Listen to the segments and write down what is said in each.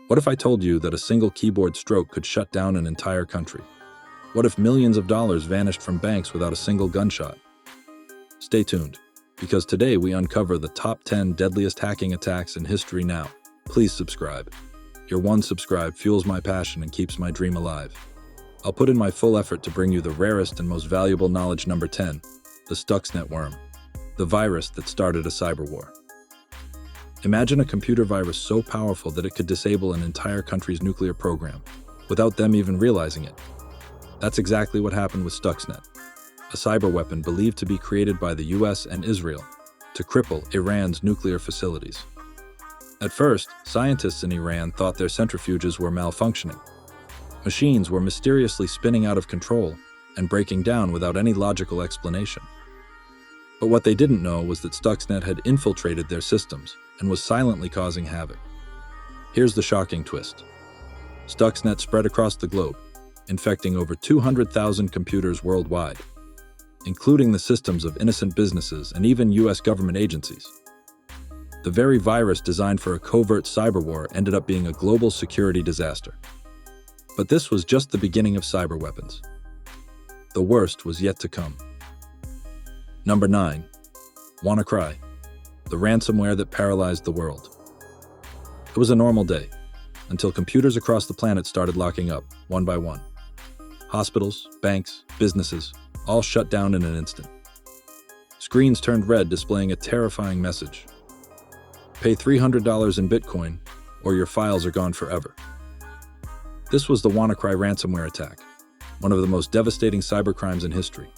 What if I told you that a single keyboard stroke could shut down an entire country? What if millions of dollars vanished from banks without a single gunshot? Stay tuned, because today we uncover the top 10 deadliest hacking attacks in history now. Please subscribe. Your one subscribe fuels my passion and keeps my dream alive. I'll put in my full effort to bring you the rarest and most valuable knowledge. Number 10, the Stuxnet worm, the virus that started a cyber war. Imagine a computer virus so powerful that it could disable an entire country's nuclear program, without them even realizing it. That's exactly what happened with Stuxnet, a cyber weapon believed to be created by the US and Israel to cripple Iran's nuclear facilities. At first, scientists in Iran thought their centrifuges were malfunctioning. Machines were mysteriously spinning out of control and breaking down without any logical explanation. But what they didn't know was that Stuxnet had infiltrated their systems and was silently causing havoc. Here's the shocking twist. Stuxnet spread across the globe, infecting over 200,000 computers worldwide, including the systems of innocent businesses and even US government agencies. The very virus designed for a covert cyber war ended up being a global security disaster. But this was just the beginning of cyber weapons. The worst was yet to come. Number 9. WannaCry, the ransomware that paralyzed the world. It was a normal day, until computers across the planet started locking up, one by one. Hospitals, banks, businesses, all shut down in an instant. Screens turned red, displaying a terrifying message. Pay $300 in Bitcoin, or your files are gone forever. This was the WannaCry ransomware attack, one of the most devastating cybercrimes in history.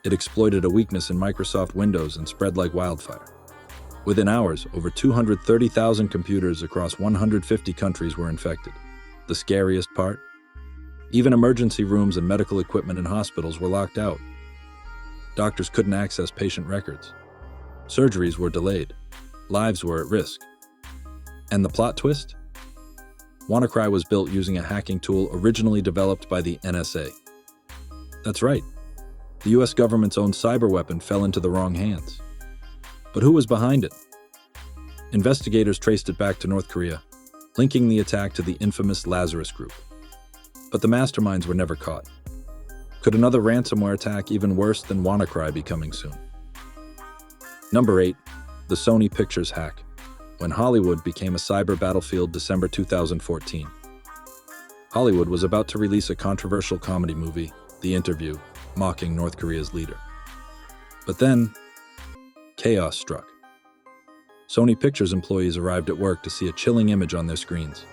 It exploited a weakness in Microsoft Windows and spread like wildfire. Within hours, over 230,000 computers across 150 countries were infected. The scariest part? Even emergency rooms and medical equipment in hospitals were locked out. Doctors couldn't access patient records. Surgeries were delayed. Lives were at risk. And the plot twist? WannaCry was built using a hacking tool originally developed by the NSA. That's right. The US government's own cyber weapon fell into the wrong hands. But who was behind it? Investigators traced it back to North Korea, linking the attack to the infamous Lazarus Group. But the masterminds were never caught. Could another ransomware attack even worse than WannaCry be coming soon? Number 8, the Sony Pictures hack, when Hollywood became a cyber battlefield. December 2014. Hollywood was about to release a controversial comedy movie, The Interview, mocking North Korea's leader. But then, chaos struck. Sony Pictures employees arrived at work to see a chilling image on their screens.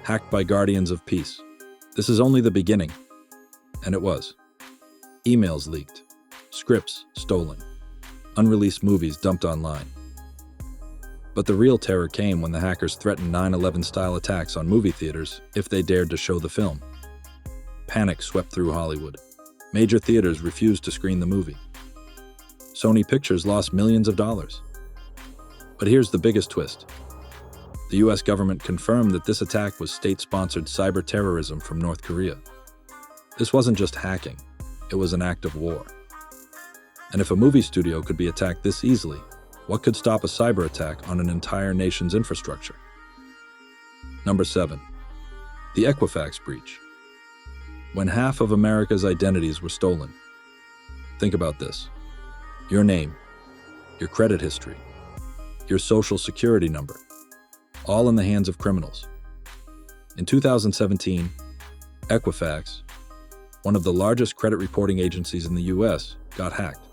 Hacked by Guardians of Peace. This is only the beginning. And it was. Emails leaked. Scripts stolen. Unreleased movies dumped online. But the real terror came when the hackers threatened 9/11-style attacks on movie theaters if they dared to show the film. Panic swept through Hollywood. Major theaters refused to screen the movie. Sony Pictures lost millions of dollars. But here's the biggest twist. The US government confirmed that this attack was state-sponsored cyber terrorism from North Korea. This wasn't just hacking, it was an act of war. And if a movie studio could be attacked this easily, what could stop a cyber attack on an entire nation's infrastructure? Number 7. The Equifax breach. When half of America's identities were stolen. Think about this. Your name, your credit history, your social security number, all in the hands of criminals. In 2017, Equifax, one of the largest credit reporting agencies in the US, got hacked,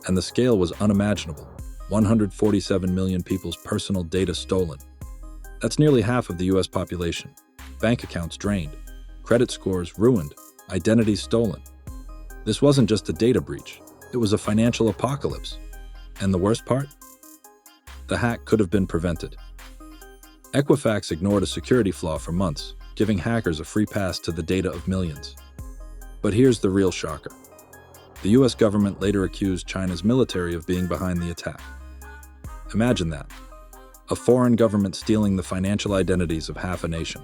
and the scale was unimaginable. 147 million people's personal data stolen. That's nearly half of the US population. Bank accounts drained, credit scores ruined, identities stolen. This wasn't just a data breach, it was a financial apocalypse. And the worst part? The hack could have been prevented. Equifax ignored a security flaw for months, giving hackers a free pass to the data of millions. But here's the real shocker. The US government later accused China's military of being behind the attack. Imagine that. A foreign government stealing the financial identities of half a nation.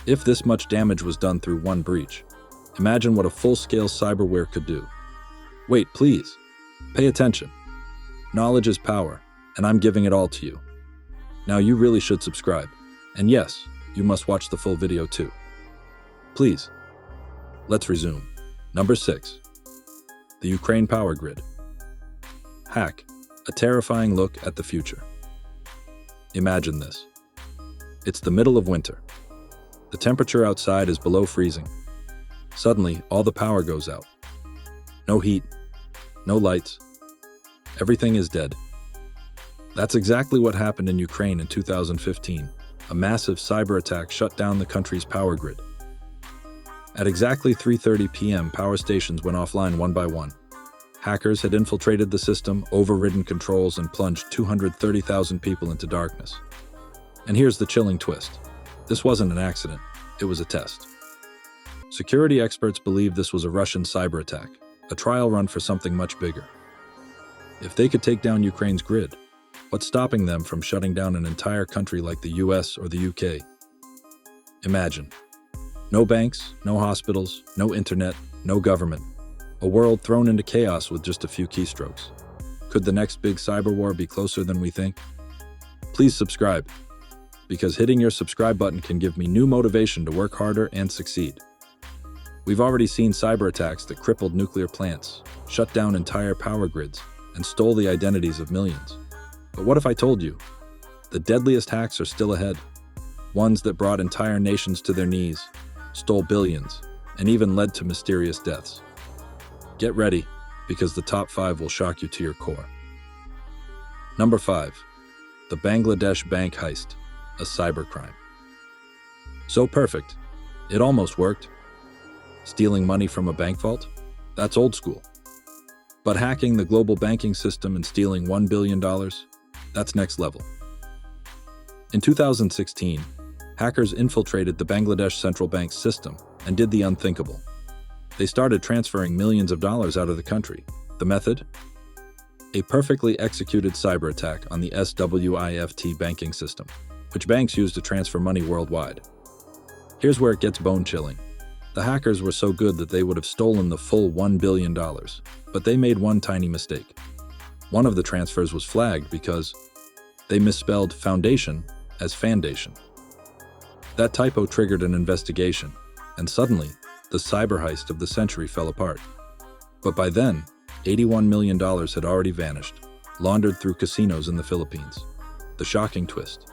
If this much damage was done through one breach, imagine what a full-scale cyberwar could do. Wait, please. Pay attention. Knowledge is power, and I'm giving it all to you. Now you really should subscribe. And yes, you must watch the full video too. Please, let's resume. Number 6. The Ukraine power grid. Hack, a terrifying look at the future. Imagine this. It's the middle of winter. The temperature outside is below freezing. Suddenly, all the power goes out. No heat, no lights. Everything is dead. That's exactly what happened in Ukraine in 2015. A massive cyber attack shut down the country's power grid. At exactly 3:30 p.m., power stations went offline one by one. Hackers had infiltrated the system, overridden controls, and plunged 230,000 people into darkness. And here's the chilling twist. This wasn't an accident, it was a test. Security experts believe this was a Russian cyber attack, a trial run for something much bigger. If they could take down Ukraine's grid, what's stopping them from shutting down an entire country like the US or the UK? Imagine. No banks, no hospitals, no internet, no government. A world thrown into chaos with just a few keystrokes. Could the next big cyber war be closer than we think? Please subscribe, because hitting your subscribe button can give me new motivation to work harder and succeed. We've already seen cyber attacks that crippled nuclear plants, shut down entire power grids, and stole the identities of millions. But what if I told you? The deadliest hacks are still ahead. Ones that brought entire nations to their knees, stole billions, and even led to mysterious deaths. Get ready, because the top 5 will shock you to your core. Number 5. The Bangladesh bank heist, a cybercrime. So perfect, it almost worked. Stealing money from a bank vault? That's old school. But hacking the global banking system and stealing $1 billion? That's next level. In 2016, hackers infiltrated the Bangladesh central bank's system and did the unthinkable. They started transferring millions of dollars out of the country. The method? A perfectly executed cyber attack on the SWIFT banking system, which banks use to transfer money worldwide. Here's where it gets bone-chilling. The hackers were so good that they would have stolen the full $1 billion, but they made one tiny mistake. One of the transfers was flagged because they misspelled foundation as foundation. That typo triggered an investigation, and suddenly, the cyber heist of the century fell apart. But by then, $81 million had already vanished, laundered through casinos in the Philippines. The shocking twist.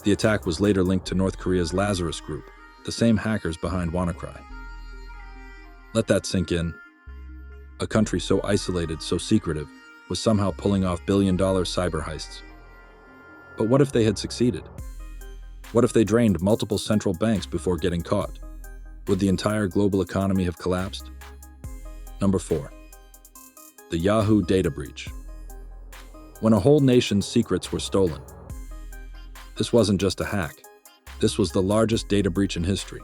The attack was later linked to North Korea's Lazarus Group, the same hackers behind WannaCry. Let that sink in. A country so isolated, so secretive, was somehow pulling off billion-dollar cyber heists. But what if they had succeeded? What if they drained multiple central banks before getting caught? Would the entire global economy have collapsed? Number 4. The Yahoo data breach. When a whole nation's secrets were stolen. This wasn't just a hack. This was the largest data breach in history.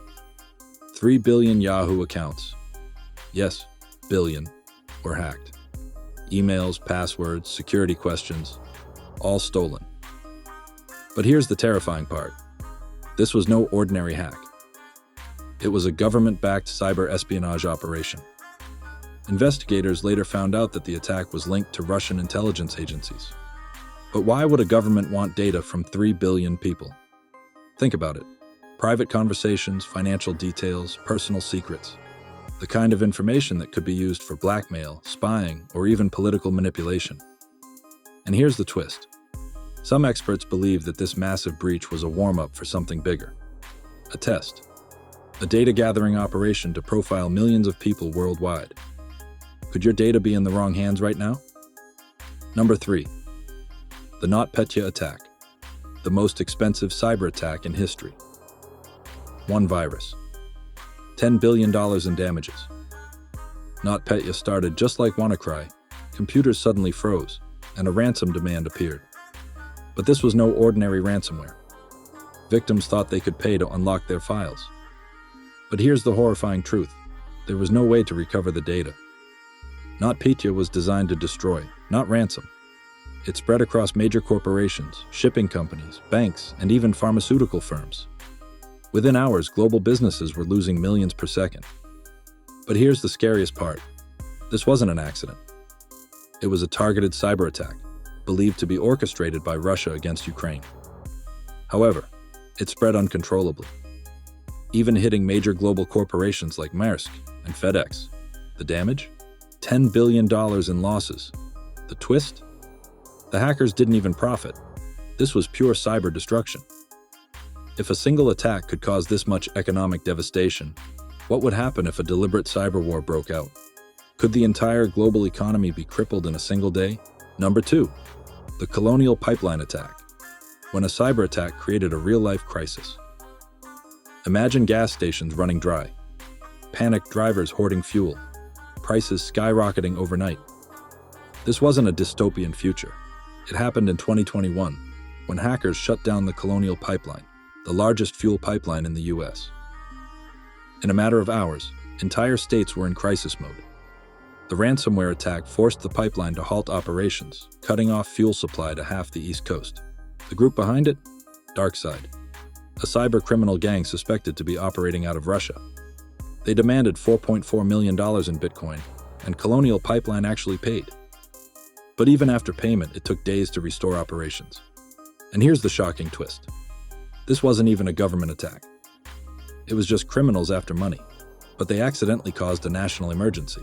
3 billion Yahoo accounts, yes, billion, were hacked. Emails, passwords, security questions, all stolen. But here's the terrifying part. This was no ordinary hack. It was a government-backed cyber espionage operation. Investigators later found out that the attack was linked to Russian intelligence agencies. But why would a government want data from 3 billion people? Think about it. Private conversations, financial details, personal secrets. The kind of information that could be used for blackmail, spying, or even political manipulation. And here's the twist. Some experts believe that this massive breach was a warm-up for something bigger. A test. A data-gathering operation to profile millions of people worldwide. Could your data be in the wrong hands right now? Number 3. The NotPetya attack. The most expensive cyber attack in history. One virus. $10 billion in damages. NotPetya started just like WannaCry. Computers suddenly froze, and a ransom demand appeared. But this was no ordinary ransomware. Victims thought they could pay to unlock their files. But here's the horrifying truth. There was no way to recover the data. NotPetya was designed to destroy, not ransom. It spread across major corporations, shipping companies, banks, and even pharmaceutical firms. Within hours, global businesses were losing millions per second. But here's the scariest part. This wasn't an accident. It was a targeted cyber attack, believed to be orchestrated by Russia against Ukraine. However, It spread uncontrollably, even hitting major global corporations like Maersk and FedEx. The damage? $10 billion in losses. The twist? The hackers didn't even profit. This was pure cyber destruction. If a single attack could cause this much economic devastation, what would happen if a deliberate cyber war broke out? Could the entire global economy be crippled in a single day? Number 2. The Colonial Pipeline Attack. When a cyber attack created a real-life crisis. Imagine gas stations running dry, panicked drivers hoarding fuel, prices skyrocketing overnight. This wasn't a dystopian future. It happened in 2021, when hackers shut down the Colonial Pipeline, the largest fuel pipeline in the US. In a matter of hours, entire states were in crisis mode. The ransomware attack forced the pipeline to halt operations, cutting off fuel supply to half the East Coast. The group behind it? DarkSide, a cyber criminal gang suspected to be operating out of Russia. They demanded $4.4 million in Bitcoin, and Colonial Pipeline actually paid. But even after payment, it took days to restore operations. And here's the shocking twist. This wasn't even a government attack. It was just criminals after money, but they accidentally caused a national emergency.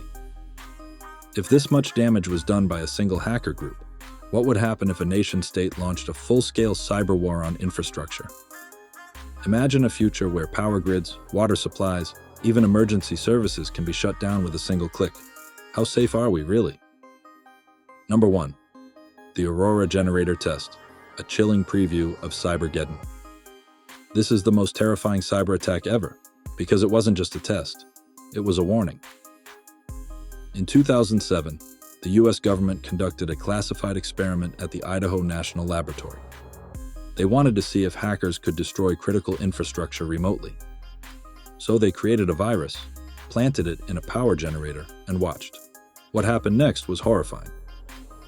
If this much damage was done by a single hacker group, what would happen if a nation-state launched a full-scale cyber war on infrastructure? Imagine a future where power grids, water supplies, even emergency services can be shut down with a single click. How safe are we, really? Number 1. The Aurora Generator Test, a chilling preview of Cybergeddon. This is the most terrifying cyber attack ever, because it wasn't just a test, it was a warning. In 2007, the US government conducted a classified experiment at the Idaho National Laboratory. They wanted to see if hackers could destroy critical infrastructure remotely. So they created a virus, planted it in a power generator, and watched. What happened next was horrifying.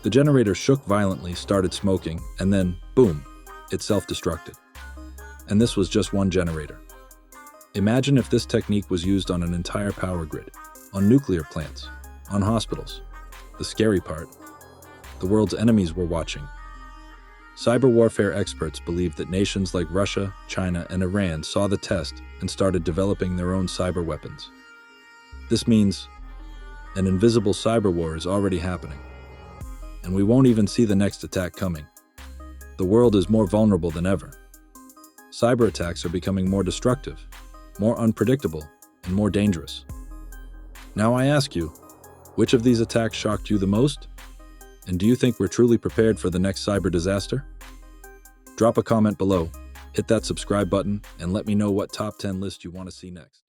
The generator shook violently, started smoking, and then, boom, it self-destructed. And this was just one generator. Imagine if this technique was used on an entire power grid, on nuclear plants, on hospitals. The scary part, the world's enemies were watching. Cyber warfare experts believe that nations like Russia, China, and Iran saw the test and started developing their own cyber weapons. This means an invisible cyber war is already happening, and we won't even see the next attack coming. The world is more vulnerable than ever. Cyber attacks are becoming more destructive, more unpredictable, and more dangerous. Now I ask you, which of these attacks shocked you the most? And do you think we're truly prepared for the next cyber disaster? Drop a comment below, hit that subscribe button, and let me know what top 10 list you want to see next.